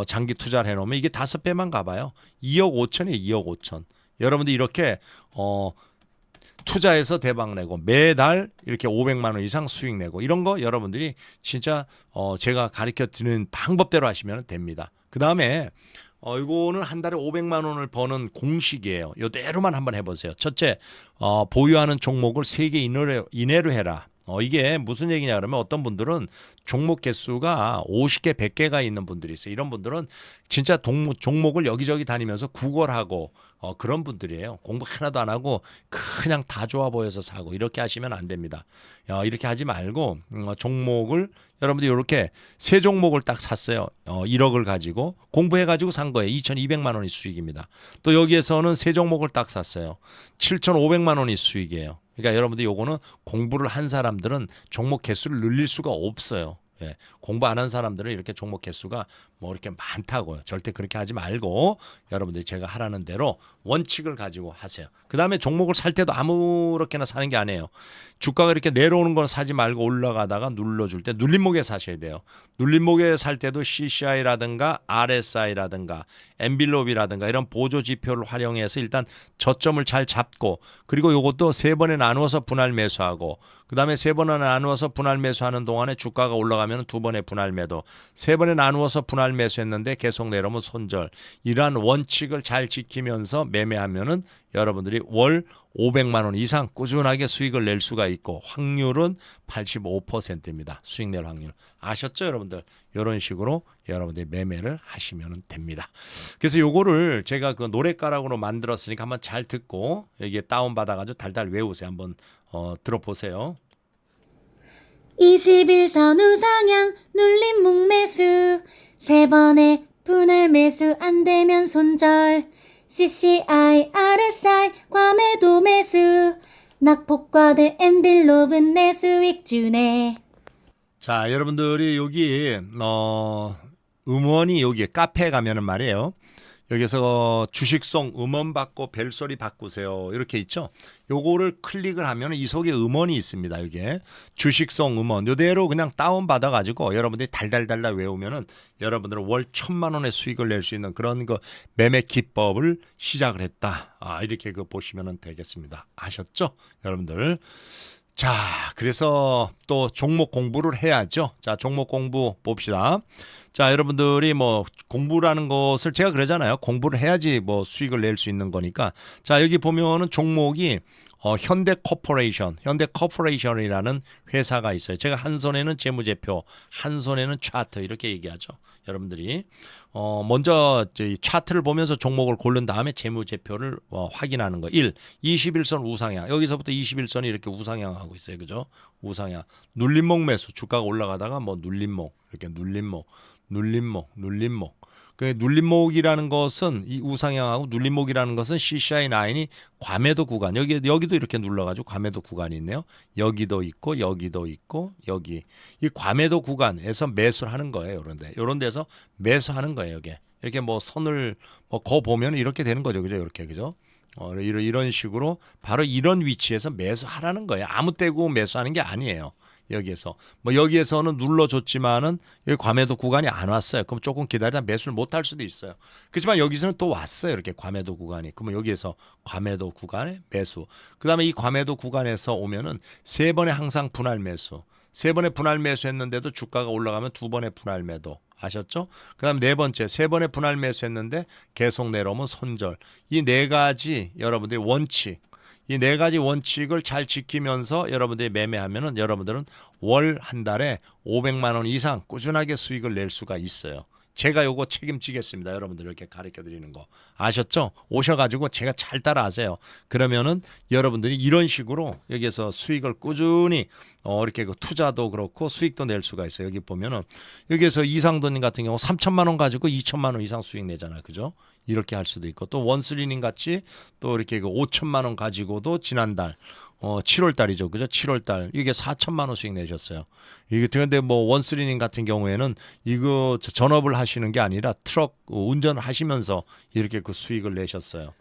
Speaker 1: 장기 투자를 해놓으면 이게 5배만 가봐요. 2억 5천에 2억 5천. 여러분들 이렇게 투자해서 대박 내고 매달 이렇게 500만 원 이상 수익 내고 이런 거 여러분들이 진짜 제가 가르쳐 드리는 방법대로 하시면 됩니다. 그다음에 이거는 한 달에 500만 원을 버는 공식이에요. 이대로만 한번 해보세요. 첫째, 보유하는 종목을 3개 이내로 해라. 이게 무슨 얘기냐 그러면 어떤 분들은 종목 개수가 50개, 100개가 있는 분들이 있어요. 이런 분들은 진짜 종목을 여기저기 다니면서 구걸하고 그런 분들이에요. 공부 하나도 안 하고 그냥 다 좋아 보여서 사고 이렇게 하시면 안 됩니다. 이렇게 하지 말고 종목을 여러분들이 이렇게 세 종목을 딱 샀어요. 1억을 가지고 공부해가지고 산 거예요. 2,200만 원이 수익입니다. 또 여기에서는 세 종목을 딱 샀어요. 7,500만 원이 수익이에요. 그러니까 여러분들 요거는 공부를 한 사람들은 종목 개수를 늘릴 수가 없어요. 예, 공부 안 한 사람들은 이렇게 종목 개수가 뭐 이렇게 많다고요. 절대 그렇게 하지 말고 여러분들이 제가 하라는 대로 원칙을 가지고 하세요. 그 다음에 종목을 살 때도 아무렇게나 사는 게 아니에요. 주가가 이렇게 내려오는 건 사지 말고 올라가다가 눌러줄 때 눌림목에 사셔야 돼요. 눌림목에 살 때도 CCI라든가 RSI라든가 엔빌롭이라든가 이런 보조 지표를 활용해서 일단 저점을 잘 잡고 그리고 요것도 3번에 나누어서 분할 매수하고 그 다음에 3번에 나누어서 분할 매수하는 동안에 주가가 올라가면 2번에 분할 매도 3번에 나누어서 분할 매수했는데 계속 내려오면 손절 이러한 원칙을 잘 지키면서 매매하면은 여러분들이 월 500만 원 이상 꾸준하게 수익을 낼 수가 있고 확률은 85%입니다. 수익 낼 확률. 아셨죠, 여러분들? 이런 식으로 여러분들이 매매를 하시면 됩니다. 그래서 요거를 제가 그 노랫가락으로 만들었으니까 한번 잘 듣고 여기에 다운 받아가지고 달달 외우세요. 한번 들어보세요.
Speaker 2: 21선 우상향 눌림목 매수 3번에 분할 매수 안되면 손절 CCI, RSI 과매도 매수 낙폭과대 엔빌롭은 내 수익 주네.
Speaker 1: 자, 여러분들이 여기 음원이 여기 카페에 가면은 말이에요. 여기서 주식송 음원 받고 벨소리 바꾸세요. 이렇게 있죠. 요거를 클릭을 하면 이 속에 음원이 있습니다. 이게 주식송 음원 요대로 그냥 다운 받아 가지고 여러분들이 달달달달 외우면은 여러분들은 월 1,000만 원의 수익을 낼 수 있는 그런 그 매매 기법을 시작을 했다. 이렇게 그 보시면 되겠습니다. 아셨죠? 여러분들. 자, 그래서 또 종목 공부를 해야죠. 자, 종목 공부 봅시다. 자, 여러분들이 뭐 공부라는 것을 제가 그러잖아요. 공부를 해야지 뭐 수익을 낼 수 있는 거니까. 자, 여기 보면은 종목이 현대코퍼레이션이라는 회사가 있어요. 제가 한 손에는 재무제표, 한 손에는 차트 이렇게 얘기하죠. 여러분들이 먼저 차트를 보면서 종목을 고른 다음에 재무제표를 확인하는 거. 1. 21선 우상향. 여기서부터 21선이 이렇게 우상향하고 있어요. 그죠? 우상향. 눌림목 매수. 주가가 올라가다가 뭐 눌림목. 이렇게 눌림목. 그 눌림목이라는 것은 이 우상향하고 눌림목이라는 것은 CCI 9이 과매도 구간 여기도 이렇게 눌러가지고 과매도 구간이 있네요. 여기도 있고 여기도 있고 여기 이 과매도 구간에서 매수를 하는 거예요. 이런 데서 매수하는 거예요. 여기 이렇게 뭐 선을 거 보면 이렇게 되는 거죠. 그죠? 이렇게 그죠? 이런 식으로 바로 이런 위치에서 매수하라는 거예요. 아무 때고 매수하는 게 아니에요. 여기에서는 눌러줬지만은 여기 과매도 구간이 안 왔어요. 그럼 조금 기다리다 매수를 못 할 수도 있어요. 그렇지만 여기서는 또 왔어요. 이렇게 과매도 구간이. 그러면 여기에서 과매도 구간에 매수. 그다음에 이 과매도 구간에서 오면은 3번에 항상 분할 매수. 3번에 분할 매수했는데도 주가가 올라가면 2번에 분할 매도. 아셨죠? 그다음 4번째 3번에 분할 매수했는데 계속 내려오면 손절. 이 4가지 여러분들의 원칙. 이 4가지 원칙을 잘 지키면서 여러분들이 매매하면은 여러분들은 월 한 달에 500만 원 이상 꾸준하게 수익을 낼 수가 있어요. 제가 요거 책임지겠습니다. 여러분들 이렇게 가르쳐 드리는 거. 아셨죠? 오셔가지고 제가 잘 따라하세요. 그러면은 여러분들이 이런 식으로 여기에서 수익을 꾸준히 이렇게 그 투자도 그렇고 수익도 낼 수가 있어요. 여기 보면은 여기에서 이상도님 같은 경우 3천만 원 가지고 2천만 원 이상 수익 내잖아요. 그죠? 이렇게 할 수도 있고 또 원스리님 같이 또 이렇게 그 5천만 원 가지고도 지난달 7월 달이죠. 그죠? 7월 달. 이게 4천만 원 수익 내셨어요. 이게 근데 뭐 원스리님 같은 경우에는 이거 전업을 하시는 게 아니라 트럭 운전을 하시면서 이렇게 그 수익을 내셨어요.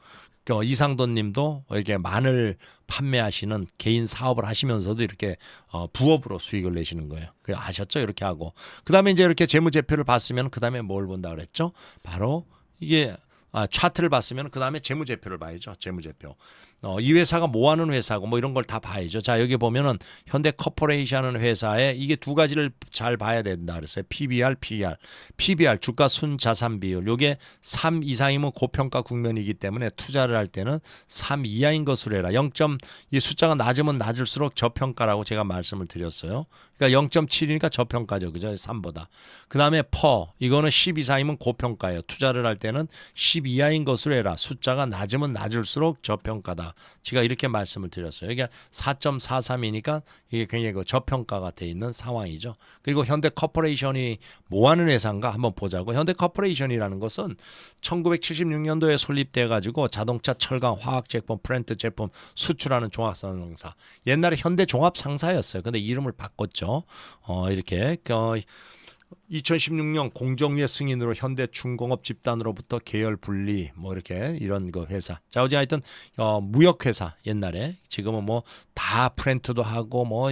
Speaker 1: 이상돈 님도 이렇게 마늘 판매하시는 개인 사업을 하시면서도 이렇게 부업으로 수익을 내시는 거예요. 아셨죠? 이렇게 하고. 그다음에 이제 이렇게 재무제표를 봤으면 그다음에 뭘 본다 그랬죠? 바로 이게 차트를 봤으면 그다음에 재무제표를 봐야죠. 재무제표. 이 회사가 뭐 하는 회사고 뭐 이런 걸 다 봐야죠. 자, 여기 보면은 현대 코퍼레이션은 회사에 이게 두 가지를 잘 봐야 된다 그랬어요. PBR, PER. PBR 주가 순자산 비율. 요게 3 이상이면 고평가 국면이기 때문에 투자를 할 때는 3 이하인 것으로 해라. 이 숫자가 낮으면 낮을수록 저평가라고 제가 말씀을 드렸어요. 그러니까 0.7이니까 저평가죠. 그죠? 3보다. 그다음에 이거는 10 이상이면 고평가예요. 투자를 할 때는 10 이하인 것으로 해라. 숫자가 낮으면 낮을수록 저평가다. 제가 이렇게 말씀을 드렸어요. 이게 4.43이니까 이게 굉장히 그 저평가가 돼 있는 상황이죠. 그리고 현대 코퍼레이션이 뭐 하는 회사인가 한번 보자고. 현대 코퍼레이션이라는 것은 1976년도에 설립돼 가지고 자동차, 철강, 화학 제품, 프렌트 제품 수출하는 종합상사. 옛날에 현대 종합상사였어요. 근데 이름을 바꿨죠. 이렇게 2016년 공정위의 승인으로 현대 중공업 집단으로부터 계열 분리 뭐 이렇게 이런 그 회사. 자, 어제 하여튼 무역 회사 옛날에 지금은 뭐 다 프렌트도 하고 뭐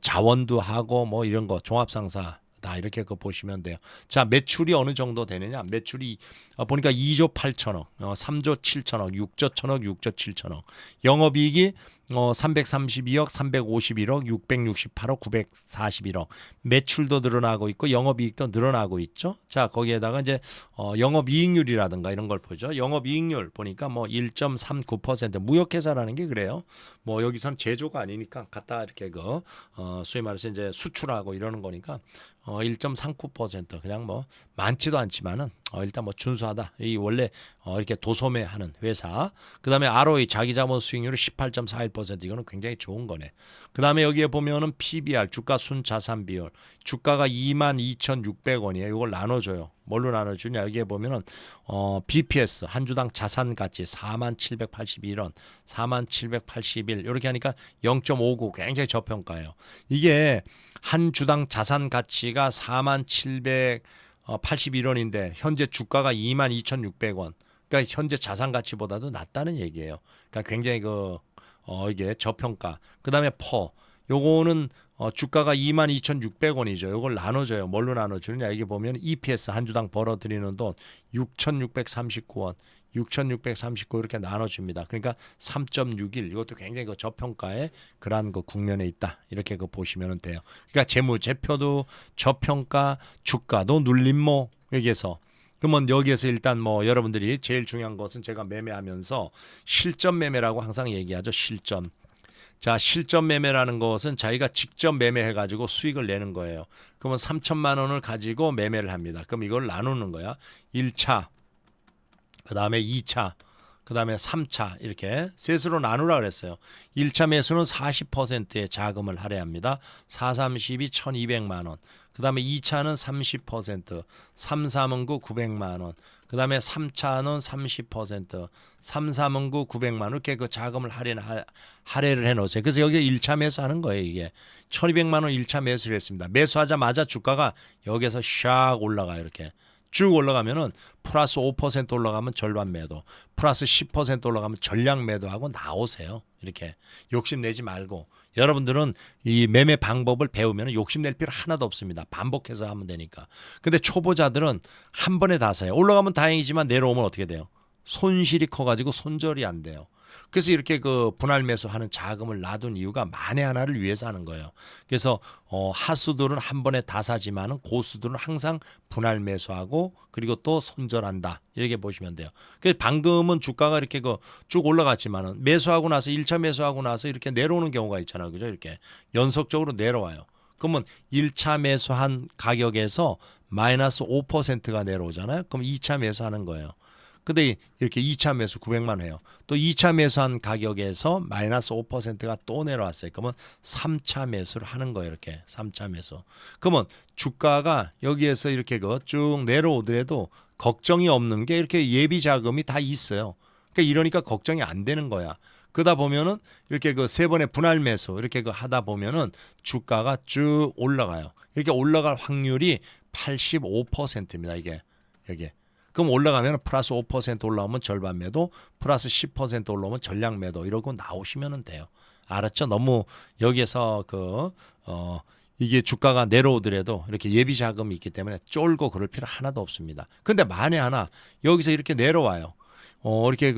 Speaker 1: 자원도 하고 뭐 이런 거 종합상사 다 이렇게 그 보시면 돼요. 자, 매출이 어느 정도 되느냐? 매출이 보니까 2조 8천억, 3조 7천억, 6조 1천억, 6조 7천억. 영업이익이 332억, 351억, 668억, 941억. 매출도 늘어나고 있고 영업이익도 늘어나고 있죠. 자, 거기에다가 이제 영업이익률이라든가 이런 걸 보죠. 영업이익률 보니까 뭐 1.39%. 무역회사라는 게 그래요. 뭐 여기선 제조가 아니니까 갖다 이렇게 소위 말해서 이제 수출하고 이러는 거니까 1.39% 그냥 뭐 많지도 않지만은 일단 뭐 준수하다. 이 원래 이렇게 도소매하는 회사. 그다음에 ROE 자기자본 수익률이 18.41%. 이거는 굉장히 좋은 거네. 그다음에 여기에 보면은 PBR 주가 순자산 비율. 주가가 22,600원이에요. 이걸 나눠줘요. 뭘로 나눠주냐? 여기에 보면은 BPS 한 주당 자산 가치 4781원, 4781 이렇게 하니까 0.59 굉장히 저평가예요. 이게 한 주당 자산 가치가 4781원인데 현재 주가가 22,600원. 그러니까 현재 자산 가치보다도 낮다는 얘기예요. 그러니까 굉장히 이게 저평가. 그다음에 요거는 주가가 22,600원이죠. 이걸 나눠줘요. 뭘로 나눠주느냐? 여기 보면 EPS 한 주당 벌어들이는 돈 6,639원, 6,639 이렇게 나눠줍니다. 그러니까 3.61 이것도 굉장히 저평가의 그러한 국면에 있다. 이렇게 보시면 돼요. 그러니까 재무제표도 저평가, 주가도 눌림목 여기에서. 그러면 여기에서 일단 뭐 여러분들이 제일 중요한 것은 제가 매매하면서 실전 매매라고 항상 얘기하죠. 실전. 자, 실전 매매라는 것은 자기가 직접 매매해가지고 수익을 내는 거예요. 그러면 3천만 원을 가지고 매매를 합니다. 그럼 이걸 나누는 거야. 1차, 그 다음에 2차, 그 다음에 3차 이렇게 셋으로 나누라 그랬어요. 1차 매수는 40%의 자금을 할애합니다. 4, 32, 1200만 원. 그 다음에 2차는 30%, 3, 3은 9, 900만 원. 그 다음에 3차는 30%, 3, 3은 9, 900만 원. 이렇게 자금을 할애를 해놓으세요. 그래서 여기 1차 매수하는 거예요. 이게 1200만 원 1차 매수를 했습니다. 매수하자마자 주가가 여기서 샥 올라가요. 이렇게. 쭉 올라가면은 플러스 5% 올라가면 절반 매도, 플러스 10% 올라가면 전량 매도하고 나오세요. 이렇게 욕심내지 말고 여러분들은 이 매매 방법을 배우면 욕심낼 필요 하나도 없습니다. 반복해서 하면 되니까. 근데 초보자들은 한 번에 다 사요. 올라가면 다행이지만 내려오면 어떻게 돼요? 손실이 커가지고 손절이 안 돼요. 그래서 이렇게 분할 매수하는 자금을 놔둔 이유가 만에 하나를 위해서 하는 거예요. 그래서 하수들은 한 번에 다 사지만은 고수들은 항상 분할 매수하고 그리고 또 손절한다. 이렇게 보시면 돼요. 그래서 방금은 주가가 이렇게 쭉 올라갔지만은 매수하고 나서 1차 매수하고 나서 이렇게 내려오는 경우가 있잖아요. 그죠? 이렇게 연속적으로 내려와요. 그러면 1차 매수한 가격에서 마이너스 5%가 내려오잖아요. 그럼 2차 매수하는 거예요. 근데 이렇게 2차 매수 900만 해요. 또 2차 매수한 가격에서 마이너스 5%가 또 내려왔어요. 그러면 3차 매수를 하는 거예요. 이렇게 3차 매수. 그러면 주가가 여기에서 이렇게 쭉 내려오더라도 걱정이 없는 게 이렇게 예비 자금이 다 있어요. 그러니까 이러니까 걱정이 안 되는 거야. 그러다 보면은 이렇게 세 번의 분할 매수 이렇게 하다 보면은 주가가 쭉 올라가요. 이렇게 올라갈 확률이 85%입니다. 이게 여기. 그럼 올라가면 플러스 5% 올라오면 절반 매도, 플러스 10% 올라오면 전량 매도 이러고 나오시면 돼요. 알았죠? 너무 여기에서 이게 주가가 내려오더라도 이렇게 예비 자금이 있기 때문에 쫄고 그럴 필요 하나도 없습니다. 근데 만에 하나 여기서 이렇게 내려와요. 이렇게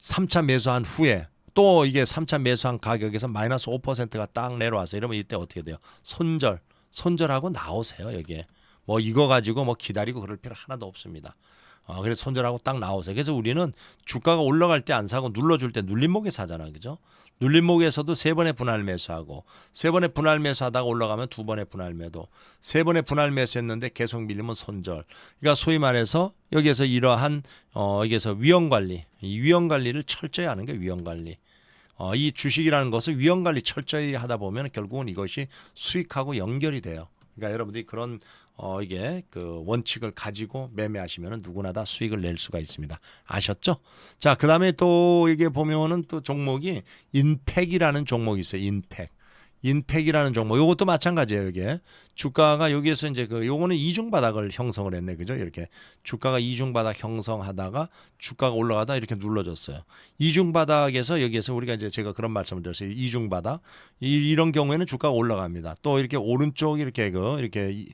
Speaker 1: 3차 매수한 후에 또 이게 3차 매수한 가격에서 마이너스 5%가 딱 내려와서 이러면 이때 어떻게 돼요? 손절하고 나오세요. 여기에 뭐 이거 가지고 뭐 기다리고 그럴 필요 하나도 없습니다. 그래서 손절하고 딱 나오세요. 그래서 우리는 주가가 올라갈 때 안 사고 눌러줄 때 눌림목에 사잖아, 그죠? 눌림목에서도 세 번의 분할 매수하고 세 번의 분할 매수하다가 올라가면 두 번의 분할 매도, 세 번의 분할 매수했는데 계속 밀리면 손절. 그러니까 소위 말해서 여기에서 이러한 여기에서 위험 관리, 이 위험 관리를 철저히 하는 게 위험 관리. 이 주식이라는 것을 위험 관리 철저히 하다 보면 결국은 이것이 수익하고 연결이 돼요. 그러니까 여러분들이 그런 이게 그 원칙을 가지고 매매하시면 누구나 다 수익을 낼 수가 있습니다. 아셨죠? 자, 그다음에 또 이게 보면은 또 종목이 인팩이라는 종목이 있어요. 인팩이라는 종목. 요것도 마찬가지예요, 이게. 주가가 여기에서 이제 요거는 이중 바닥을 형성을 했네. 그죠? 이렇게 주가가 이중 바닥 형성하다가 주가가 올라가다 이렇게 눌러졌어요. 이중 바닥에서 여기에서 우리가 이제 제가 그런 말씀을 드렸어요. 이중 바닥. 이런 경우에는 주가가 올라갑니다. 또 이렇게 오른쪽이 이렇게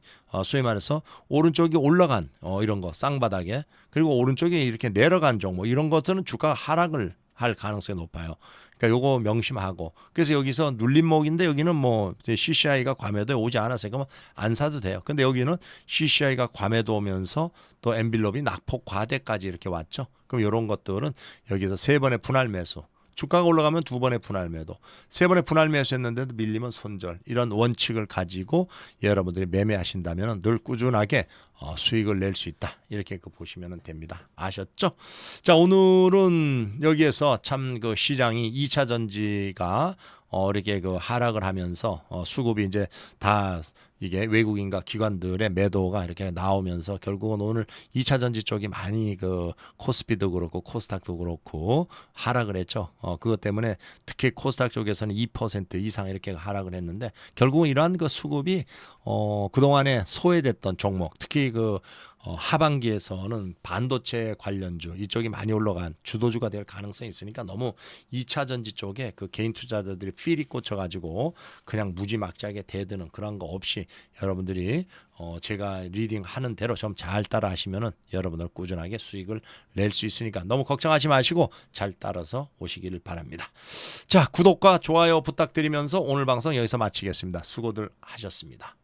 Speaker 1: 소위 말해서 오른쪽이 올라간 이런 거 쌍바닥에, 그리고 오른쪽이 이렇게 내려간 종목, 이런 것들은 주가가 하락을 할 가능성이 높아요. 그러니까 요거 명심하고, 그래서 여기서 눌림목인데 여기는 뭐 CCI가 과매도에 오지 않았어요. 그러면 안 사도 돼요. 근데 여기는 CCI가 과매도 오면서 또 엔빌롭이 낙폭 과대까지 이렇게 왔죠. 그럼 이런 것들은 여기서 세 번의 분할 매수, 주가가 올라가면 두 번의 분할 매도, 세 번의 분할 매수했는데도 밀리면 손절, 이런 원칙을 가지고 여러분들이 매매하신다면 늘 꾸준하게 수익을 낼 수 있다. 이렇게 보시면 됩니다. 아셨죠? 자, 오늘은 여기에서 참 그 시장이 2차 전지가 이렇게 하락을 하면서 수급이 이제 다 이게 외국인과 기관들의 매도가 이렇게 나오면서 결국은 오늘 2차 전지 쪽이 많이 코스피도 그렇고 코스닥도 그렇고 하락을 했죠. 그것 때문에 특히 코스닥 쪽에서는 2% 이상 이렇게 하락을 했는데, 결국은 이러한 수급이 그동안에 소외됐던 종목, 특히 하반기에서는 반도체 관련주 이쪽이 많이 올라간 주도주가 될 가능성이 있으니까 너무 2차 전지 쪽에 개인 투자자들이 필이 꽂혀가지고 그냥 무지막지하게 대드는 그런 거 없이 여러분들이 제가 리딩하는 대로 좀 잘 따라 하시면은 여러분들 꾸준하게 수익을 낼 수 있으니까 너무 걱정하지 마시고 잘 따라서 오시기를 바랍니다. 자, 구독과 좋아요 부탁드리면서 오늘 방송 여기서 마치겠습니다. 수고들 하셨습니다.